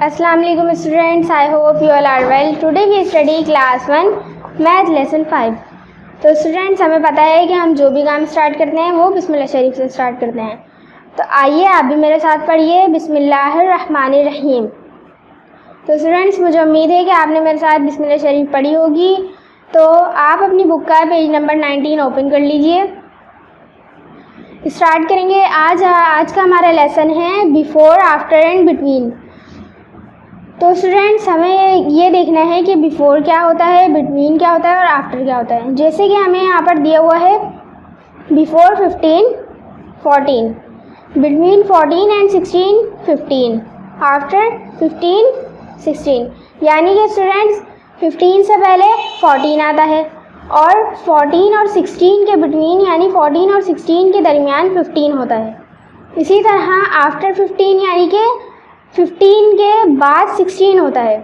Assalamu alaikum students, I hope you all are well. Today we study class 1 math lesson 5. तो students हमें पता है कि हम जो भी काम स्टार्ट करते हैं वो बिस्मिल्लाह शरीफ से स्टार्ट करते हैं। तो आइए आप भी मेरे साथ पढ़िए बिस्मिल्लाहिर्रहमानिर्रहीम। तो स्टूडेंट्स मुझे उम्मीद है कि आपने मेरे साथ बिस्मिल्लाह शरीफ पढ़ी होगी। तो आप अपनी बुक का पेज नंबर 19 ओपन कर लीजिए। स्टार्ट करेंगे। आज का हमारा लेसन है बिफोर, आफ्टर एंड बिटवीन। तो स्टूडेंट्स हमें ये देखना है कि बिफोर क्या होता है, बिटवीन क्या होता है और आफ्टर क्या होता है। जैसे कि हमें यहाँ पर दिया हुआ है बिफोर 15 14, बिटवीन 14 एंड 16 15, आफ्टर 15 16। यानी कि स्टूडेंट्स 15 से पहले 14 आता है और 14 और 16 के बिटवीन यानी 14 और 16 के दरमियान 15 होता है। इसी तरह आफ्टर 15 यानी कि 15 के बाद 16 होता है।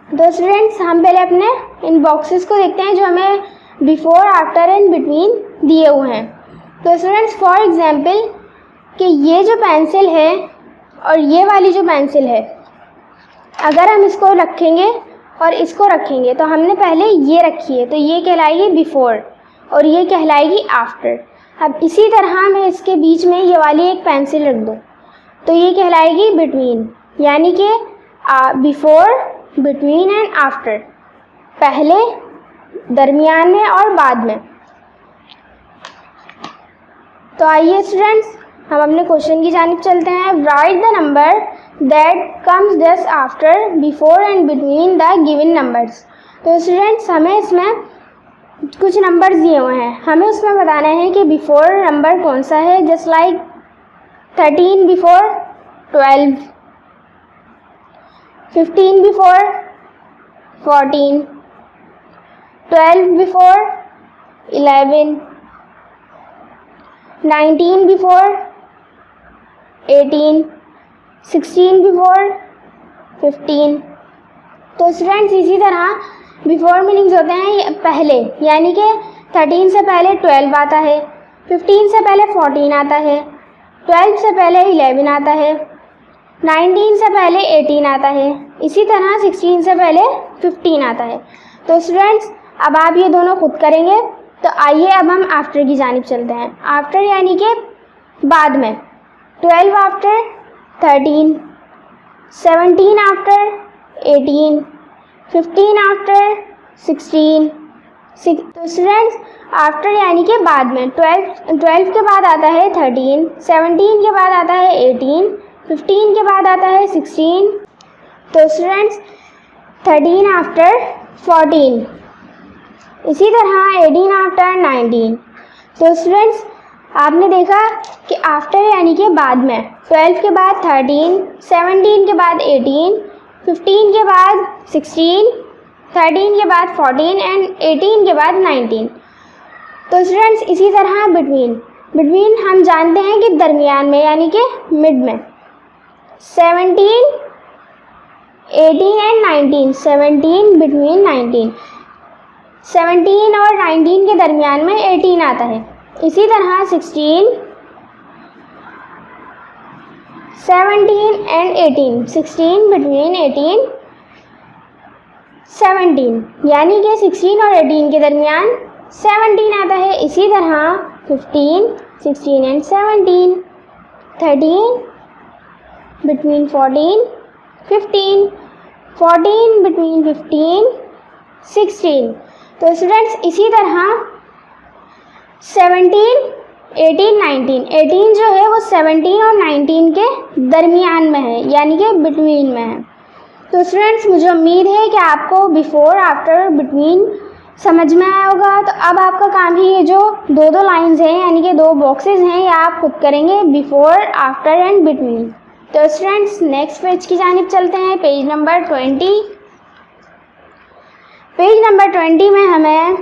तो स्टूडेंट्स हम पहले अपने इन बॉक्सेस को देखते हैं जो हमें बिफोर, आफ्टर एंड बिटवीन दिए हुए हैं। तो स्टूडेंट्स फॉर एग्जांपल कि ये जो पेंसिल है और ये वाली जो पेंसिल है, अगर हम इसको रखेंगे और इसको रखेंगे तो हमने पहले ये रखी है तो ये कहलाएगी बिफोर और ये कहलाएगी आफ्टर। अब इसी तरह मैं इसके बीच में ये वाली एक पेंसिल रख दूँ तो ये कहलाएगी बिटवीन, यानी कि बिफोर, बिटवीन एंड आफ्टर, पहले, दरमियान में और बाद में। तो आइए स्टूडेंट्स हम अपने क्वेश्चन की जानिब चलते हैं। Right the number that comes just after, before and between the given numbers. तो स्टूडेंट्स हमें इसमें कुछ नंबर्स दिए हुए हैं, हमें उसमें बताना है कि बिफोर नंबर कौन सा है। Just like 13 before 12, 15 before 14, 12 before 11, 19 before 18, 16 before 15। तो स्टूडेंट्स इसी तरह बिफोर मीनिंग्स होते हैं पहले, यानी कि 13 से पहले 12 आता है, 15 से पहले 14 आता है, 12 से पहले 11 आता है, 19 से पहले 18 आता है, इसी तरह 16 से पहले 15 आता है। तो स्टूडेंट्स अब आप ये दोनों खुद करेंगे। तो आइए अब हम आफ्टर की जानिब चलते हैं। आफ्टर यानी कि बाद में। 12 आफ्टर 13, 17 आफ्टर 18, 15 आफ्टर 16। तो स्टूडेंट्स आफ्टर यानी कि बाद में। 12 के बाद आता है 13, 17 के बाद आता है 18, 15 के बाद आता है 16। तो स्टूडेंट्स 13 आफ्टर 14, इसी तरह 18 आफ्टर 19। तो स्टूडेंट्स आपने देखा कि आफ्टर यानी कि बाद में। 12 के बाद 13, 17 के बाद 18, 15 के बाद 16, 13 के बाद 14 एंड 18 के बाद 19। तो स्टूडेंट्स इसी तरह बिटवीन हम जानते हैं कि दरमियान में यानी कि मिड में। 17, 18 एंड 19, 17 बिटवीन 19, 17 और 19 के दरमियान में 18 आता है। इसी तरह 16, 17 एंड 18, 16 बिटवीन 18 17, यानी कि 16 और 18 के दरमियान 17 आता है। इसी तरह 15, 16 एंड 17, 13 बिटवीन 14 15, 14 बिटवीन 15 16। तो स्टूडेंट्स इसी तरह 17, 18, 19, 18 जो है वो 17 और 19 के दरमियान में है, यानी कि बिटवीन में है। तो स्टूडेंट्स मुझे उम्मीद है कि आपको बिफोर, आफ्टर, बिटवीन समझ में आया होगा। तो अब आपका काम है ये जो दो लाइंस हैं यानी कि 2 बॉक्सेस हैं, ये आप खुद करेंगे बिफोर, आफ्टर एंड बिटवीन। तो स्टूडेंट्स नेक्स्ट पेज की जानिब चलते हैं, पेज नंबर 20। पेज नंबर 20 में हमें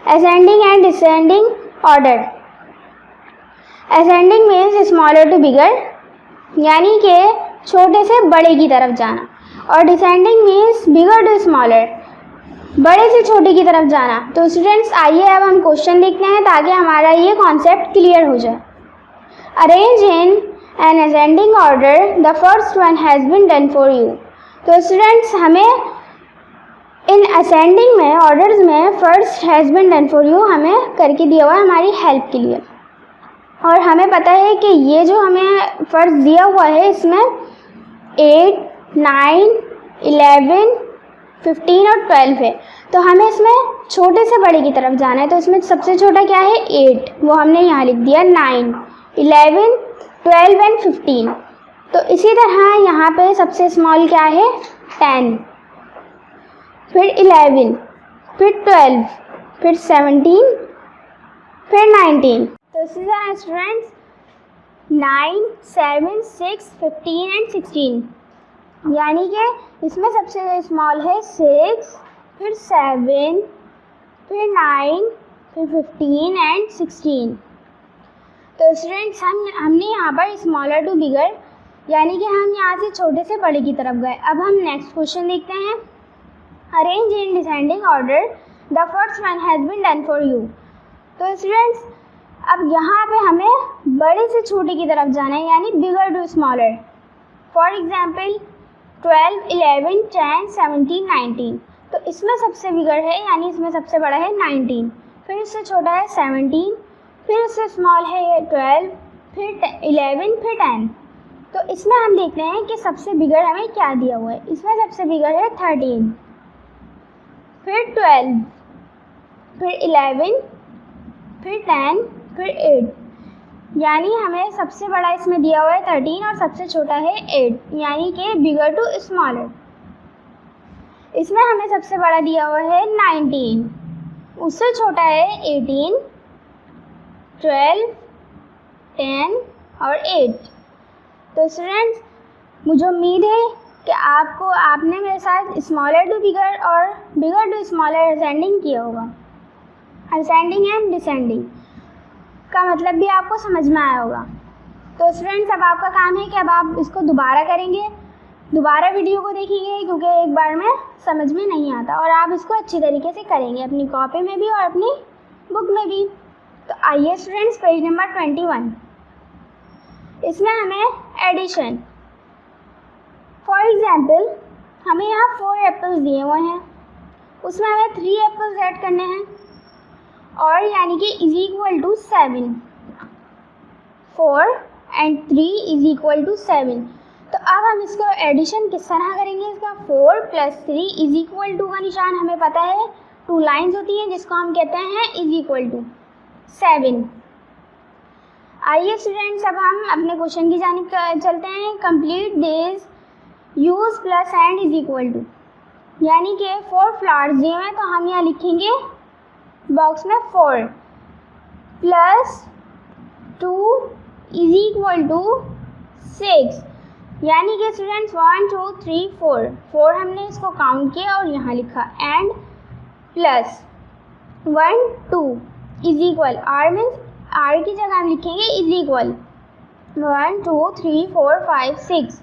ascending and descending order. Ascending means smaller to bigger, यानी कि छोटे से बड़े की तरफ जाना, और descending means bigger to smaller, बड़े से छोटे की तरफ जाना। तो स्टूडेंट्स आइए अब हम क्वेश्चन देखते हैं ताकि हमारा ये कॉन्सेप्ट क्लियर हो जाए। Arrange in an ascending order the first one has been done for you. तो स्टूडेंट्स हमें इन असेंडिंग में ऑर्डर्स में first has been done for you हमें करके दिया हुआ है हमारी हेल्प के लिए। और हमें पता है कि ये जो हमें फर्स्ट दिया हुआ है इसमें 8, 9, 11, 15 और 12 है। तो हमें इसमें छोटे से बड़े की तरफ जाना है। तो इसमें सबसे छोटा क्या है 8, वो हमने यहाँ लिख दिया। 9, 11, 12 एंड 15। तो इसी तरह यहाँ पे सबसे स्मॉल क्या है 10, फिर 11, फिर 12, फिर 17, फिर 19। तो इसी तरह स्टूडेंट्स 9, 7, 6, 15 एंड 16, यानी कि इसमें सबसे स्मॉल है 6, फिर 7, फिर 9, फिर 15 एंड 16। तो स्टूडेंट्स हमने यहाँ पर स्मॉलर टू बिगर यानी कि हम यहाँ से छोटे से बड़े की तरफ गए। अब हम नेक्स्ट क्वेश्चन देखते हैं। Arrange in descending order the first one has been done for you. तो स्टूडेंट्स अब यहाँ पे हमें बड़े से छोटे की तरफ जाना है, यानी बिगर टू स्मॉलर। For example 12, 11, 10, 17, 19। तो इसमें सबसे बिगर है यानी इसमें सबसे बड़ा है 19, फिर इससे छोटा है 17, फिर इससे स्मॉल है 12, फिर 11, फिर 10। तो इसमें हम देखते हैं कि सबसे बिगर हमें क्या दिया हुआ है। इसमें सबसे बिगर है 13, फिर 12, फिर 11, फिर 10, फिर 8, यानी हमें सबसे बड़ा इसमें दिया हुआ है 13 और सबसे छोटा है 8, यानी कि बिगर टू स्मॉलर। इसमें हमें सबसे बड़ा दिया हुआ है 19, उससे छोटा है 18, 12, 10 और 8। तो स्टूडेंट्स मुझे उम्मीद है कि आपने मेरे साथ स्मॉलर टू बिगर और बिगर टू स्मॉलर असेंडिंग किया होगा। असेंडिंग एंड डिसेंडिंग का मतलब भी आपको समझ में आया होगा। तो स्टूडेंट्स अब आपका काम है कि अब आप इसको दोबारा करेंगे, दोबारा वीडियो को देखेंगे, क्योंकि एक बार में समझ में नहीं आता और आप इसको अच्छी तरीके से करेंगे अपनी कॉपी में भी और अपनी बुक में भी। तो आइए स्टूडेंट्स पेज नंबर 21, इसमें हमें एडिशन। फॉर एग्जाम्पल हमें यहाँ 4 एप्पल्स दिए हुए हैं, उसमें हमें 3 एप्पल्स ऐड करने हैं और यानी कि is equal to 7। 4 and 3 is equal to 7। तो अब हम इसको एडिशन किस तरह करेंगे। इसका 4 + 3 इज इक्वल टू का निशान हमें पता है 2 लाइन्स होती हैं जिसको हम कहते हैं इज इक्वल टू 7। आइए स्टूडेंट्स अब हम अपने क्वेश्चन की जानिब चलते हैं। Complete this use plus and is equal to, यानी कि 4 फ्लावर्स दिए हैं तो हम यहाँ लिखेंगे बॉक्स में 4 + 2 इज इक्वल टू 6, यानी कि स्टूडेंट्स 1 2 3 4 हमने इसको काउंट किया और यहाँ लिखा and plus 1 2 is equal R means R की जगह हम लिखेंगे इज इक्वल 1 2 3 4 5 6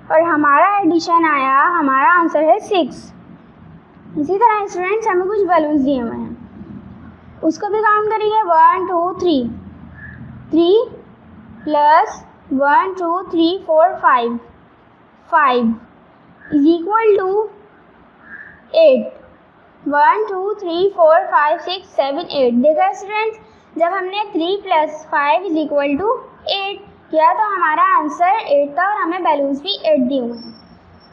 और हमारा एडिशन आया, हमारा आंसर है 6। इसी तरह स्टूडेंट्स हमें कुछ बलून्स दिए हुए हैं, उसको भी काउंट करेंगे 1 2 3 प्लस 1 2 3 4 5 इज इक्वल टू 8। 1 2 3 4 5 6 7 8। देखा स्टूडेंट्स जब हमने 3 + 5 इज इक्वल टू 8 किया तो हमारा आंसर 8 था और हमें बैलून्स भी 8 दिए हुए हैं।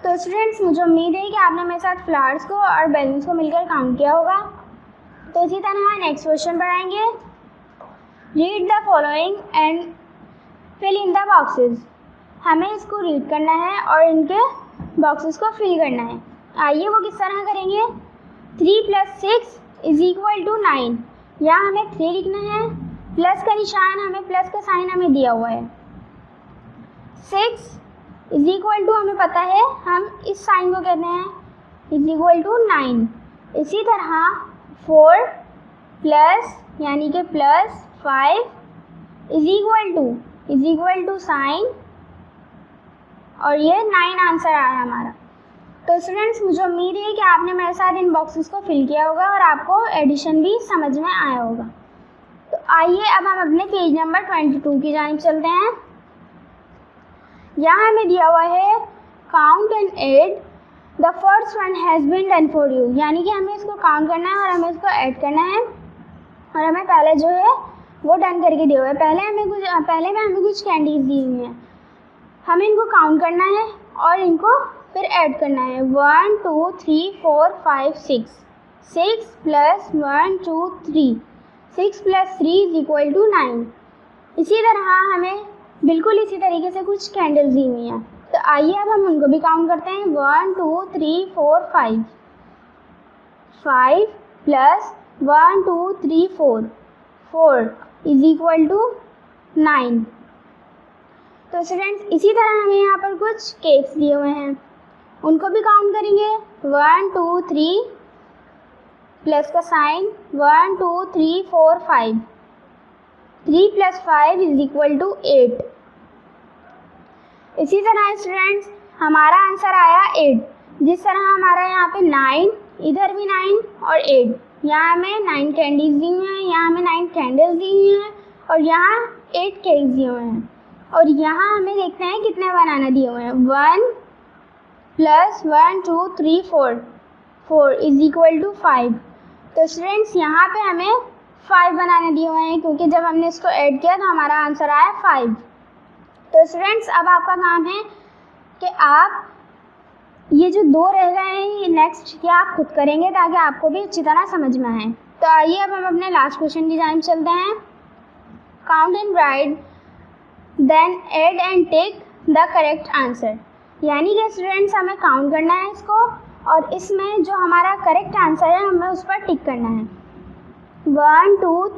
तो स्टूडेंट्स मुझे उम्मीद है कि आपने मेरे साथ फ्लावर्स को और बैलून्स को मिलकर काउंट किया होगा। तो इसी तरह नेक्स्ट क्वेश्चन पढ़ाएंगे। Read the following and fill in the boxes. हमें इसको रीड करना है और इनके बॉक्सेस को फिल करना है। आइए वो किस तरह करेंगे। 3 + 6 इज इक्वल टू 9, यहाँ हमें 3 लिखना है, प्लस का निशान हमें प्लस का साइन हमें दिया हुआ है। 6 इज इक्वल टू हमें पता है हम इस साइन को कहते हैं इज इक्वल टू 9। इसी तरह 4 प्लस यानी कि plus 5 is equal to sign और ये 9 आंसर आया हमारा। तो स्टूडेंट्स मुझे उम्मीद है कि आपने मेरे साथ इन बॉक्सेस को फिल किया होगा और आपको एडिशन भी समझ में आया होगा। तो आइए अब हम अपने पेज नंबर 22 की जानिब चलते हैं। यहाँ हमें दिया हुआ है count and add the first one has been done for you, यानी कि हमें इसको काउंट करना है और हमें इसको ऐड करना है और हमें पहले जो है वो डन करके दिया हुआ है। पहले में हमें कुछ कैंडीज दी हुई हैं, हमें इनको काउंट करना है और इनको फिर ऐड करना है। 1 2 3 4 5 6, 6 + 1 2 3, 6 + 3 = 9। इसी तरह हमें बिल्कुल इसी तरीके से कुछ कैंडल्स दी हुई हैं, तो आइए अब हम उनको भी काउंट करते हैं। 1 2 3 4 5, 5 + 1 2 3 4, 4 = 9। तो स्टूडेंट्स इसी तरह हमें यहाँ पर कुछ केक्स दिए हुए हैं, उनको भी काउंट करेंगे। 1 2 3 प्लस का साइन, 1 2 3 4 5, 3 + 5 = 8। इसी तरह स्टूडेंट्स हमारा आंसर आया 8। जिस तरह हमारा यहाँ पे 9, इधर भी 9 और 8, यहाँ हमें 9 कैंडीज दी हुई हैं, यहाँ हमें 9 कैंडल्स दी हुई हैं और यहाँ 8 केक्स दिए हुए हैं। और यहाँ हमें देखते हैं कितने बनाना दिए हुए हैं। 1 + 1 2 3 4, 4 = 5। तो स्टूडेंट्स यहाँ पे हमें 5 बनाने दिए हुए हैं, क्योंकि जब हमने इसको ऐड किया तो हमारा आंसर आया 5। तो स्टूडेंट्स अब आपका काम है कि आप ये जो 2 रह गए हैं नेक्स्ट ये आप खुद करेंगे ताकि आपको भी अच्छी तरह समझ में आए। तो आइए अब हम अपने लास्ट क्वेश्चन की जानिब चलते हैं। Count and write then add and tick the correct answer, यानी कि स्टूडेंट्स हमें काउंट करना है इसको और इसमें जो हमारा करेक्ट आंसर है हमें उस पर टिक करना है। 1 2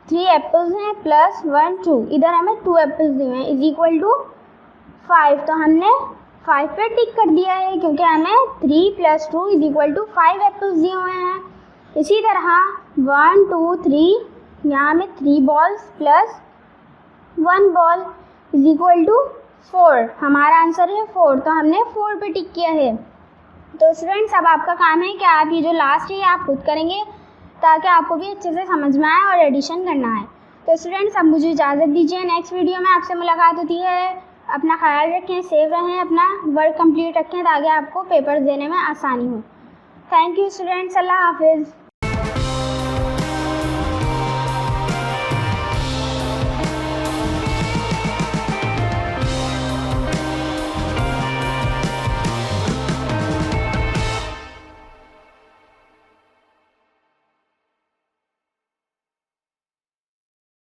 3 एप्पल्स हैं प्लस 1 2, इधर हमें 2 एप्पल्स दिए हैं = 5। तो हमने 5 पे टिक कर दिया है क्योंकि हमें 3 + 2 = 5 एप्पल्स दिए हुए हैं। इसी तरह 1 2 3, यहाँ हमें 3 बॉल्स प्लस 1 बॉल = 4, हमारा आंसर है 4, तो हमने 4 पे टिक किया है। तो स्टूडेंट्स अब आपका काम है कि आप ये जो लास्ट है ये आप खुद करेंगे ताकि आपको भी अच्छे से समझ में आए और एडिशन करना है। तो स्टूडेंट्स अब मुझे इजाज़त दीजिए, नेक्स्ट वीडियो में आपसे मुलाकात होती है। अपना ख्याल रखें, सेफ रहें, अपना वर्क कंप्लीट रखें ताकि आपको पेपर्स देने में आसानी हो। थैंक यू स्टूडेंट्स, अल्लाह हाफिज़।